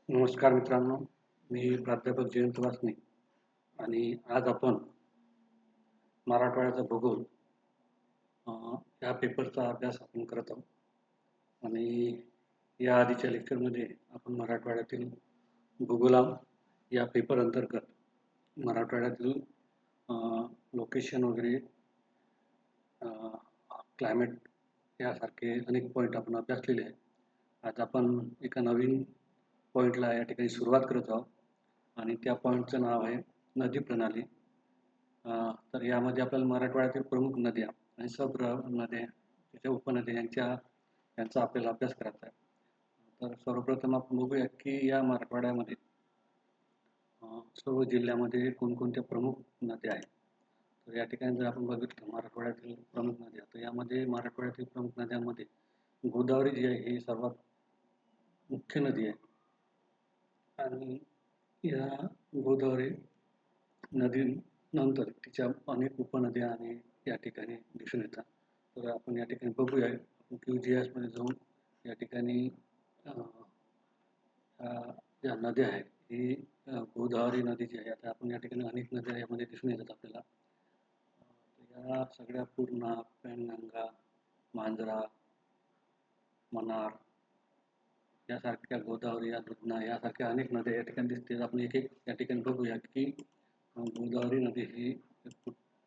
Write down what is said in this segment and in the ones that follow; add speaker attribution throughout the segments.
Speaker 1: नमस्कार मित्रांनो, मी प्राध्यापक जयंत वासने आणि आज आपण मराठवाड्याचा भूगोल या पेपरचा अभ्यास आपण करत आहोत आणि या आधीच्या लेक्चरमध्ये आपण मराठवाड्यातील भूगोला या पेपर अंतर्गत मराठवाड्यातील लोकेशन वगैरे क्लायमेट यासारखे अनेक पॉईंट आपण अभ्यासलेले आहेत. आज आपण एका नवीन पॉईंटला या ठिकाणी सुरुवात करत आहोत आणि त्या पॉईंटचं नाव आहे नदी प्रणाली. तर यामध्ये आपल्याला मराठवाड्यातील प्रमुख नद्या आणि नद्या त्याच्या उपनद्या यांचा आपल्याला अभ्यास करायचा आहे. तर सर्वप्रथम आपण बघूया की या मराठवाड्यामध्ये सर्व जिल्ह्यामध्ये कोणकोणत्या प्रमुख नद्या आहेत. तर या ठिकाणी जर आपण बघितलं मराठवाड्यातील प्रमुख नद्या, तर यामध्ये मराठवाड्यातील प्रमुख नद्यांमध्ये गोदावरी जी आहे ही सर्वात मुख्य नदी आहे आणि या गोदावरी नदीनंतर तिच्या अनेक उपनद्या आणि या ठिकाणी दिसून येतात. तर आपण या ठिकाणी बघूया, आपण QGIS मध्ये जाऊन या ठिकाणी ज्या नद्या आहेत ही गोदावरी नदी जी आहे, आता आपण या ठिकाणी अनेक नद्या यामध्ये दिसून येतात आपल्याला. या सगळ्या पूर्णा, पैनगंगा, मांजरा, मनार यासारख्या, गोदावरी, दुधना यासारख्या अनेक नद्या या ठिकाणी दिसतील. आपण एक एक या ठिकाणी बघूया की गोदावरी नदी ही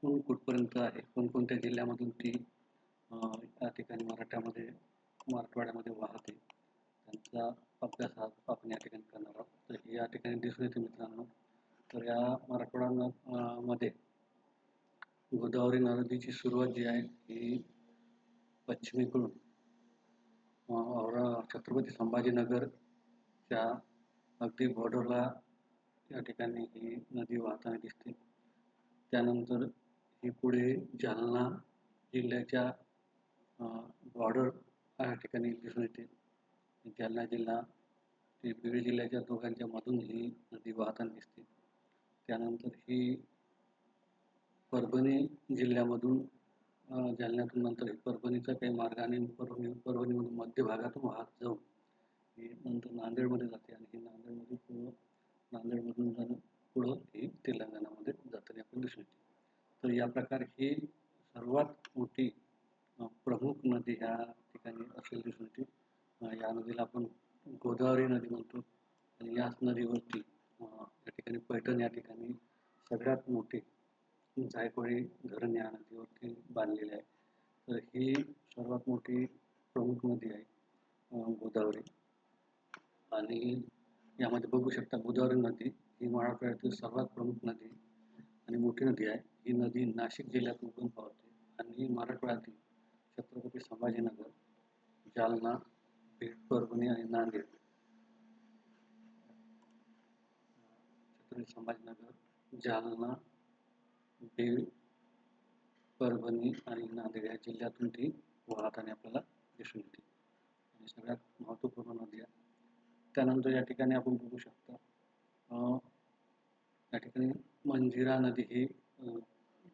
Speaker 1: कुठपर्यंत आहे, कोणकोणत्या जिल्ह्यामधून ती या ठिकाणी मराठवाड्यामध्ये वाहते, त्यांचा अभ्यास आपण या ठिकाणी करणार आहोत. तर या ठिकाणी दिसून येते मित्रांनो. तर या मराठवाडा मध्ये गोदावरी नदीची सुरुवात जी आहे ही पश्चिमेकडून छत्रपती संभाजीनगरच्या अगदी बॉर्डरला या ठिकाणी ही नदी वाहताना दिसते. त्यानंतर ही पुढे जालना जिल्ह्याच्या बॉर्डर या ठिकाणी दिसून येते. जालना जिल्हा ते बीड जिल्ह्याच्या दोघांच्या मधून ही नदी वाहताना दिसते. त्यानंतर ही परभणी जिल्ह्यामधून जालन्यातून नंतर परभणीच्या काही मार्गाने परभणीमधून मध्य भागातून वाहत जाऊन ही नंतर नांदेडमध्ये जाते आणि ही नांदेडमधून पुढं ही तेलंगणामध्ये जाताना आपण दिसून येते. तर या प्रकारे ही सर्वात मोठी प्रमुख नदी ह्या ठिकाणी असलेली दिसून येते. या नदीला आपण गोदावरी नदी म्हणतो आणि याच नदीवरती या ठिकाणी पैठण या ठिकाणी सगळ्यात मोठे जायकवाडी धरण या नदीवरती बांधलेले आहे. तर ही सर्वात मोठी प्रमुख नदी आहे गोदावरी. आणि यामध्ये बघू शकता गोदावरी नदी ही मराठवाड्यातील सर्वात प्रमुख नदी आणि मोठी नदी आहे. ही नदी नाशिक जिल्ह्यात उगम पावते आणि मराठवाड्यातील छत्रपती संभाजीनगर, जालना, बीड, परभणी आणि नांदेड, छत्रपती संभाजीनगर, जालना, बीड, परभणी आणि नांदेड या जिल्ह्यातून ती वाहताना आपल्याला दिसून येते आणि सगळ्यात महत्त्वपूर्ण नदी आहे. त्यानंतर या ठिकाणी आपण बघू शकता या ठिकाणी मंजिरा नदी ही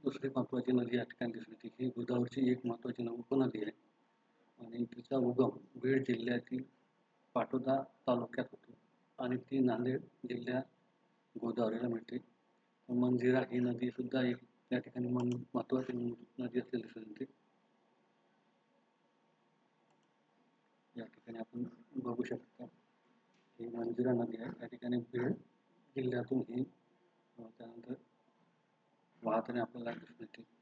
Speaker 1: दुसरी महत्त्वाची नदी या ठिकाणी दिसून येते. ही गोदावरीची एक महत्त्वाची उपनदी आहे आणि तिचा उगम बीड जिल्ह्यातील पाटोदा तालुक्यात होतो आणि ती नांदेड जिल्ह्यात गोदावरीला मिळते. मंजिरा ही नदी सुद्धा एक या ठिकाणी महत्त्वाची नदी असलेली दिसून येते. या ठिकाणी आपण बघू शकता ही मंजिरा नदी आहे. या ठिकाणी बीड जिल्ह्यातून ही त्यानंतर वाहताना आपल्याला दिसून येते.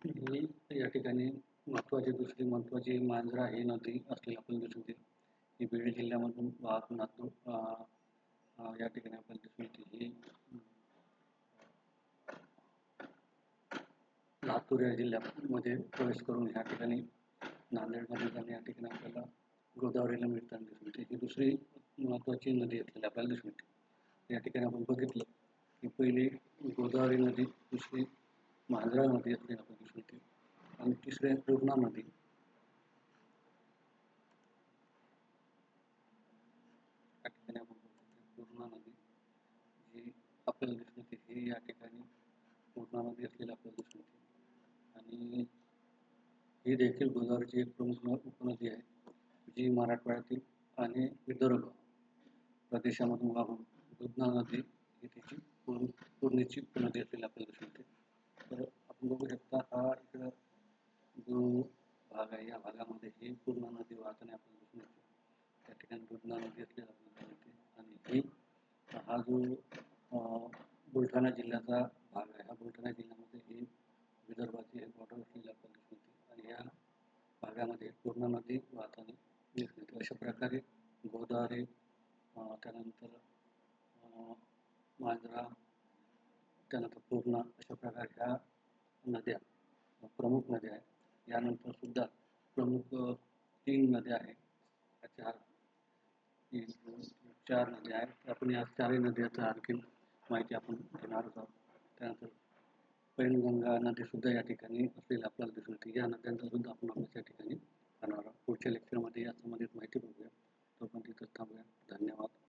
Speaker 1: ही या ठिकाणी दुसरी महत्त्वाची मांजरा ही नदी असलेली आपल्याला दिसून येते. ही बीड जिल्ह्यामधून वाहतून या ठिकाणी आपल्याला दिसून येते. ही लातूर या जिल्ह्यामध्ये प्रवेश करून या ठिकाणी नांदेडमध्ये जाणे या ठिकाणी आपल्याला गोदावरीला मिळताना दिसून येते. ही दुसरी महत्त्वाची नदी असलेली आपल्याला दिसून येते. या ठिकाणी आपण बघितलं की पहिली गोदावरी नदी, दुसरी मांजरा नदी असलेली आपल्याला दिसून येते. आणि तिसरे आहे पूर्णा नदी. या ठिकाणी आपण बघतो पूर्णा नदी जी आपल्याला दिसून येते, ही या ठिकाणी पूर्णा नदी असलेली आपल्याला दिसून येते. आणि ही देखील गोदावरीची एक प्रमुख उपनदी आहे, जी मराठवाड्यातील आणि विदर्भ प्रदेशामधून वाहून दुधना नदी ही तिची पूर्णेची उपनदी असलेली आपल्याला दिसून येते. तर आपण बघू शकता, हा इकडं जो भाग आहे, या भागामध्ये ही पूर्णा नदी वाहताना आपल्याला दिसून येते. त्या ठिकाणी दुधना नदी असलेली आपल्याला दिसून येते. आणि ही हा जो बुलढाणा जिल्ह्याचा भाग आहे, हा बुलढाणा जिल्ह्यामध्ये ही विदर्भाची एक बॉर्डर असलेली आपल्याला दिसून येते. आणि या भागामध्ये पूर्णा नदी वाहताना दिसून येते. अशा प्रकारे गोदावरी, त्यानंतर मांजरा, त्यानंतर पूर्णा, अशा प्रकारे ह्या नद्या प्रमुख नद्या आहेत. यानंतर सुद्धा प्रमुख 3 नद्या आहेत. या 4 नद्या आहेत. आपण या 4ही नद्याचं आणखी माहिती आपण घेणार आहोत. त्यानंतर पैनगंगा नदी सुद्धा या ठिकाणी असलेली आपल्याला दिसून येते. या नद्यांचा सुद्धा आपण